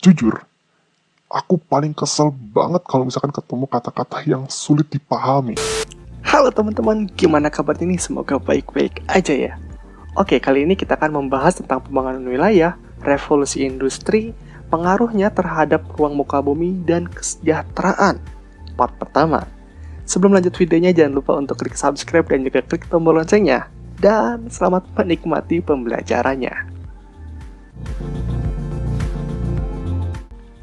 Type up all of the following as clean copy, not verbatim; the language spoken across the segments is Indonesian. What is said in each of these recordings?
Jujur, aku paling kesel banget kalau misalkan ketemu kata-kata yang sulit dipahami. Halo teman-teman, gimana kabar ini? Semoga baik-baik aja ya. Oke, kali ini kita akan membahas tentang pembangunan wilayah, revolusi industri, pengaruhnya terhadap ruang muka bumi, dan kesejahteraan. Part pertama. Sebelum lanjut videonya, jangan lupa untuk klik subscribe dan juga klik tombol loncengnya. Dan selamat menikmati pembelajarannya.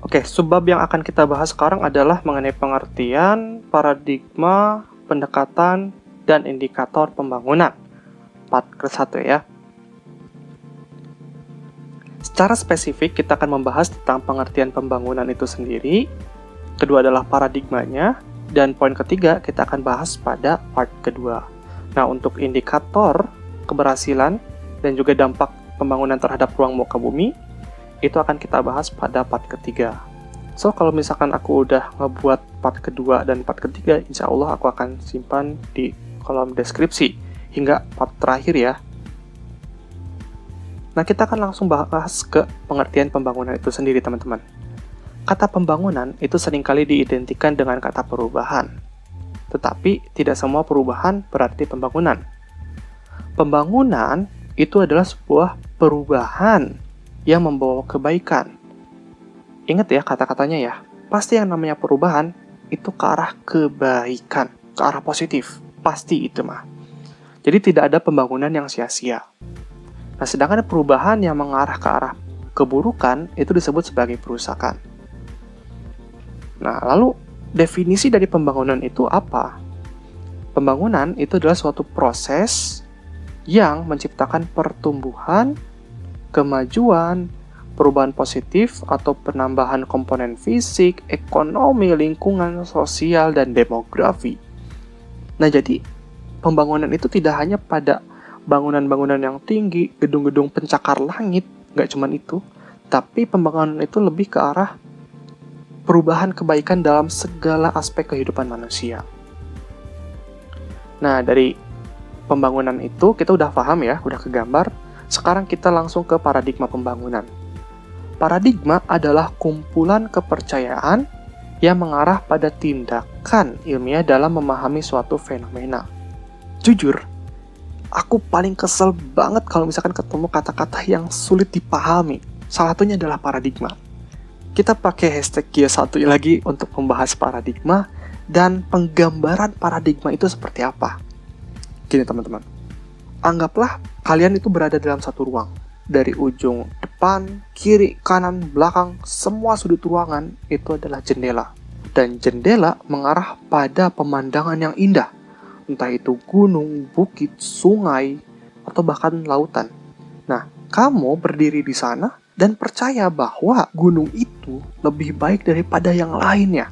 Oke, subbab yang akan kita bahas sekarang adalah mengenai pengertian, paradigma, pendekatan, dan indikator pembangunan. Part ke-1 ya. Secara spesifik, kita akan membahas tentang pengertian pembangunan itu sendiri. Kedua adalah paradigmanya. Dan poin ketiga, kita akan bahas pada part kedua. Nah, untuk indikator keberhasilan dan juga dampak pembangunan terhadap ruang muka bumi, itu akan kita bahas pada part ketiga. So, kalau misalkan aku udah ngebuat part kedua dan part ketiga, insya Allah aku akan simpan di kolom deskripsi hingga part terakhir ya. Nah, kita akan langsung bahas ke pengertian pembangunan itu sendiri, teman-teman. Kata pembangunan itu seringkali diidentikan dengan kata perubahan. Tetapi, tidak semua perubahan berarti pembangunan. Pembangunan itu adalah sebuah perubahan yang membawa kebaikan. Ingat ya kata-katanya ya, pasti yang namanya perubahan itu ke arah kebaikan, ke arah positif, pasti itu mah. Jadi tidak ada pembangunan yang sia-sia. Nah, sedangkan perubahan yang mengarah ke arah keburukan itu disebut sebagai perusakan. Nah, lalu definisi dari pembangunan itu apa? Pembangunan itu adalah suatu proses yang menciptakan pertumbuhan, kemajuan, perubahan positif atau penambahan komponen fisik, ekonomi, lingkungan, sosial, dan demografi. Nah, jadi pembangunan itu tidak hanya pada bangunan-bangunan yang tinggi, gedung-gedung pencakar langit, nggak cuma itu, tapi pembangunan itu lebih ke arah perubahan kebaikan dalam segala aspek kehidupan manusia. Nah, dari pembangunan itu kita udah paham ya, udah kegambar. Sekarang kita langsung ke paradigma pembangunan. Paradigma adalah kumpulan kepercayaan yang mengarah pada tindakan ilmiah dalam memahami suatu fenomena. Jujur, aku paling kesel banget kalau misalkan ketemu kata-kata yang sulit dipahami. Salah satunya adalah paradigma. Kita pakai hashtag Q1 lagi untuk membahas paradigma dan penggambaran paradigma itu seperti apa. Gini teman-teman, anggaplah kalian itu berada dalam satu ruang. Dari ujung depan, kiri, kanan, belakang, semua sudut ruangan itu adalah jendela. Dan jendela mengarah pada pemandangan yang indah. Entah itu gunung, bukit, sungai, atau bahkan lautan. Nah, kamu berdiri di sana dan percaya bahwa gunung itu lebih baik daripada yang lainnya.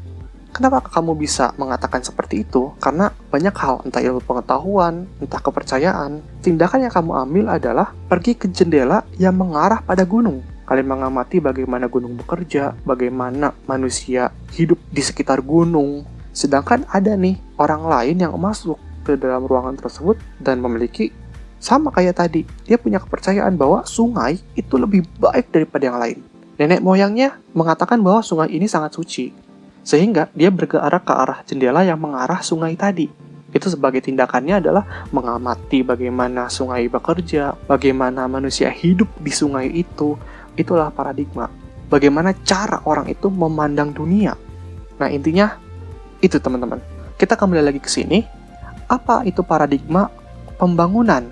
Kenapa kamu bisa mengatakan seperti itu? Karena banyak hal, entah ilmu pengetahuan, entah kepercayaan. Tindakan yang kamu ambil adalah pergi ke jendela yang mengarah pada gunung. Kalian mengamati bagaimana gunung bekerja, bagaimana manusia hidup di sekitar gunung. Sedangkan ada nih orang lain yang masuk ke dalam ruangan tersebut dan memiliki sama kayak tadi. Dia punya kepercayaan bahwa sungai itu lebih baik daripada yang lain. Nenek moyangnya mengatakan bahwa sungai ini sangat suci. Sehingga dia bergerak ke arah jendela yang mengarah sungai tadi. Itu sebagai tindakannya adalah mengamati bagaimana sungai bekerja, bagaimana manusia hidup di sungai itu. Itulah paradigma. Bagaimana cara orang itu memandang dunia. Nah, intinya itu teman-teman. Kita kembali lagi ke sini. Apa itu paradigma pembangunan?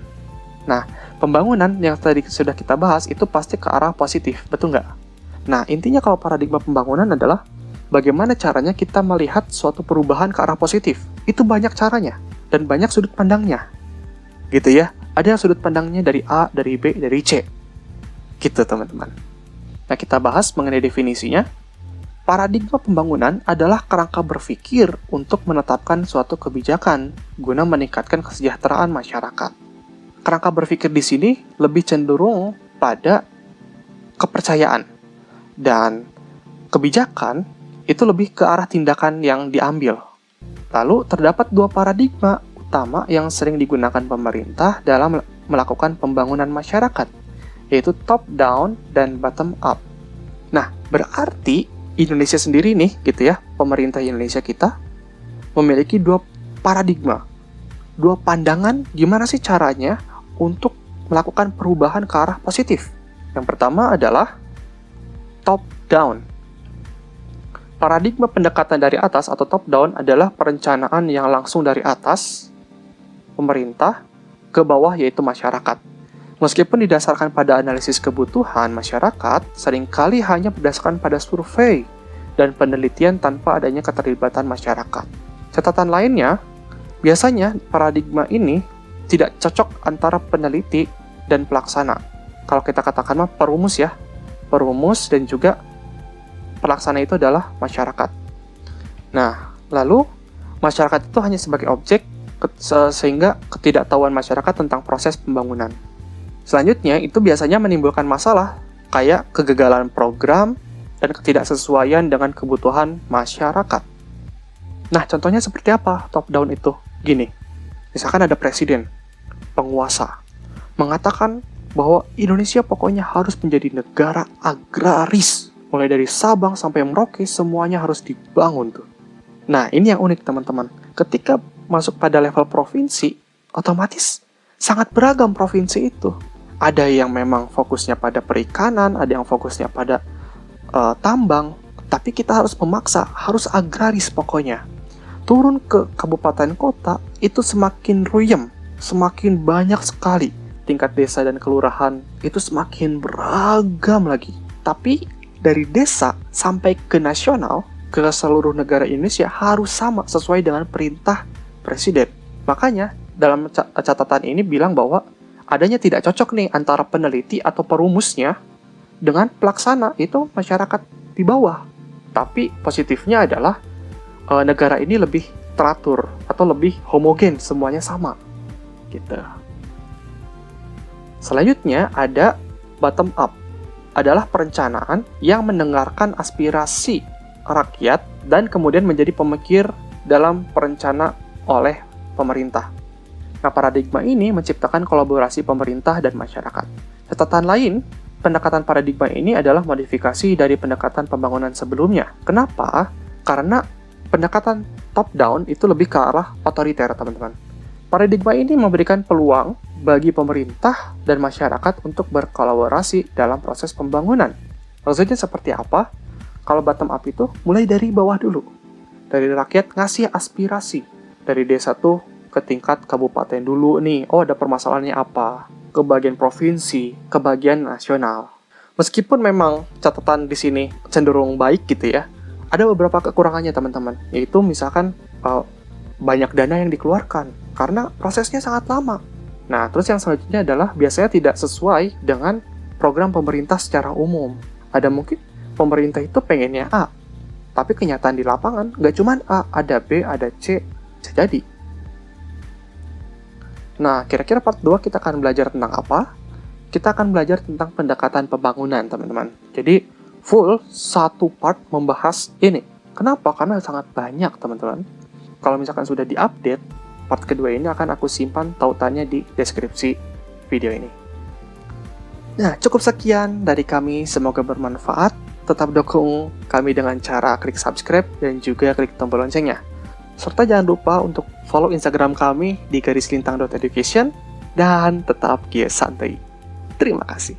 Nah, pembangunan yang tadi sudah kita bahas itu pasti ke arah positif, betul nggak? Nah, intinya kalau paradigma pembangunan adalah bagaimana caranya kita melihat suatu perubahan ke arah positif. Itu banyak caranya, dan banyak sudut pandangnya. Gitu ya, ada yang sudut pandangnya dari A, dari B, dari C. Gitu teman-teman. Nah, kita bahas mengenai definisinya. Paradigma pembangunan adalah kerangka berpikir untuk menetapkan suatu kebijakan guna meningkatkan kesejahteraan masyarakat. Kerangka berpikir di sini lebih cenderung pada kepercayaan. Dan kebijakan itu lebih ke arah tindakan yang diambil. Lalu terdapat dua paradigma utama yang sering digunakan pemerintah dalam melakukan pembangunan masyarakat, yaitu top down dan bottom up. Nah, Berarti Indonesia sendiri nih, gitu ya, pemerintah Indonesia kita memiliki dua paradigma, dua pandangan gimana sih caranya untuk melakukan perubahan ke arah positif. Yang pertama adalah top down. Paradigma pendekatan dari atas atau top down adalah perencanaan yang langsung dari atas, pemerintah, ke bawah yaitu masyarakat. Meskipun didasarkan pada analisis kebutuhan masyarakat, seringkali hanya berdasarkan pada survei dan penelitian tanpa adanya keterlibatan masyarakat. Catatan lainnya, biasanya paradigma ini tidak cocok antara peneliti dan pelaksana. Kalau kita katakan mah perumus ya, perumus dan juga pelaksana itu adalah masyarakat. Nah, lalu masyarakat itu hanya sebagai objek sehingga ketidaktahuan masyarakat tentang proses pembangunan. Selanjutnya, itu biasanya menimbulkan masalah kayak kegagalan program dan ketidaksesuaian dengan kebutuhan masyarakat. Nah, contohnya seperti apa top down itu? Gini, misalkan ada presiden, penguasa, mengatakan bahwa Indonesia pokoknya harus menjadi negara agraris. Mulai dari Sabang sampai Merauke, semuanya harus dibangun tuh. Nah, ini yang unik teman-teman. Ketika masuk pada level provinsi, otomatis sangat beragam provinsi itu. Ada yang memang fokusnya pada perikanan, ada yang fokusnya pada tambang, tapi kita harus memaksa, harus agraris pokoknya. Turun ke kabupaten kota, itu semakin ruyem, semakin banyak sekali. Tingkat desa dan kelurahan itu semakin beragam lagi. Tapi dari desa sampai ke nasional, ke seluruh negara Indonesia harus sama sesuai dengan perintah presiden. Makanya dalam catatan ini bilang bahwa adanya tidak cocok nih antara peneliti atau perumusnya dengan pelaksana, itu masyarakat di bawah. Tapi positifnya adalah negara ini lebih teratur atau lebih homogen, semuanya sama gitu. Selanjutnya ada bottom up, adalah perencanaan yang mendengarkan aspirasi rakyat dan kemudian menjadi pemikir dalam perencana oleh pemerintah. Nah, paradigma ini menciptakan kolaborasi pemerintah dan masyarakat. Catatan lain, pendekatan paradigma ini adalah modifikasi dari pendekatan pembangunan sebelumnya. Kenapa? Karena pendekatan top-down itu lebih ke arah otoriter, teman-teman. Paradigma ini memberikan peluang bagi pemerintah dan masyarakat untuk berkolaborasi dalam proses pembangunan. Maksudnya seperti apa? Kalau bottom up itu mulai dari bawah dulu. Dari rakyat ngasih aspirasi. Dari desa tuh ke tingkat kabupaten dulu nih. Oh, ada permasalahannya apa? Ke bagian provinsi, ke bagian nasional. Meskipun memang catatan di sini cenderung baik gitu ya, ada beberapa kekurangannya teman-teman. Yaitu misalkan banyak dana yang dikeluarkan karena prosesnya sangat lama. Nah, terus yang selanjutnya adalah biasanya tidak sesuai dengan program pemerintah secara umum. Ada mungkin pemerintah itu pengennya A, tapi kenyataan di lapangan nggak cuma A, ada B, ada C, bisa jadi. Nah, kira-kira part 2 kita akan belajar tentang apa? Kita akan belajar tentang pendekatan pembangunan, teman-teman. Jadi, full satu part membahas ini. Kenapa? Karena sangat banyak, teman-teman. Kalau misalkan sudah diupdate, part kedua ini akan aku simpan tautannya di deskripsi video ini. Nah, cukup sekian dari kami. Semoga bermanfaat. Tetap dukung kami dengan cara klik subscribe dan juga klik tombol loncengnya. Serta jangan lupa untuk follow Instagram kami di @education dan tetap santai. Terima kasih.